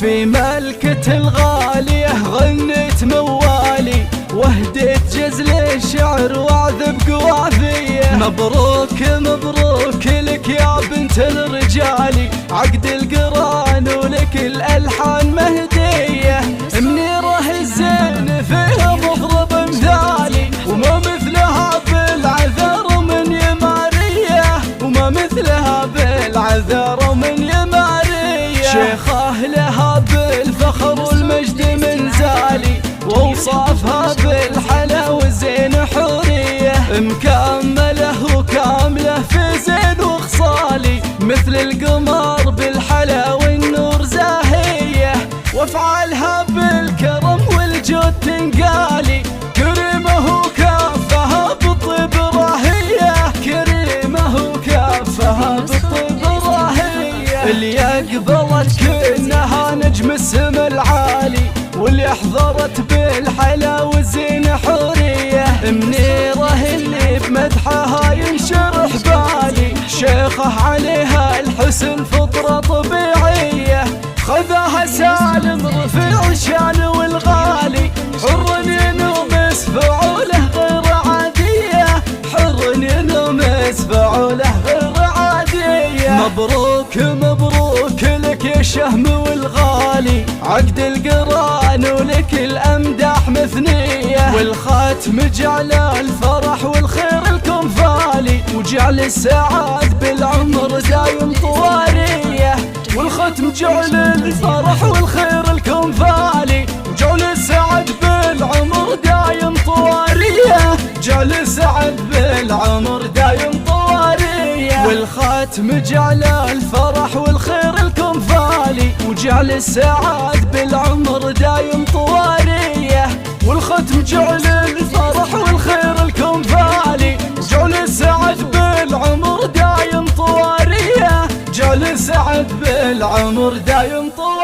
في ملكة الغالية غنيت موالي واهديت جزل الشعر واعذب قوافيه. مبروك مبروك لك يا بنت الرجال، عقد القران ولك الالحان مهديه. منيره الزين فيها مضرب مثالي، وما مثلها بالعذر من يماريه، وما مثلها بالعذر من يماريه. شيخه لها بالفخر والمجد من زالي، واوصافها بالحلا والزين حوريه. مكمله وكامله في زين وخصالي، مثل القمر بالحلا والنور زاهيه. وافعالها بالكرم والجود تنقالي، كريمه وكافها بالطيب راهيه، كريمه وكافها بالطيب راهيه. اللي اقبلت كأنها نجم السما العالي، واللي احضرت بالحلا والزين حوريه. منيره اللي بمدحها ينشرح بالي، شيخه عليها الحسن فطره طبيعيه. خذاها سالم رفيع الشان والغالي، حر ينومس فعوله غير عاديه، حر ينومس فعوله غير عاديه. مبروك مبروك لك يا الشهم والغالي، عقد القران ولك الامداح مثنيه. والخاتم جعل الفرح والخير لكم فالي، وجعل السعاد بالعمر دايم طواريه. والختم جعل الفرح والخير لكم فالي، وجعل السعد بالعمر دايم طواريه، جعل السعد بالعمر دايم طواريه. والخاتم جعل الفرح والخير لكم فالي، وجعل السعد بالعمر دايم طواريه. والختم جعل الفرح والخير لكم فالي، وجعل السعد بالعمر دايم طواريه، جعل السعد بالعمر دايم طواريه.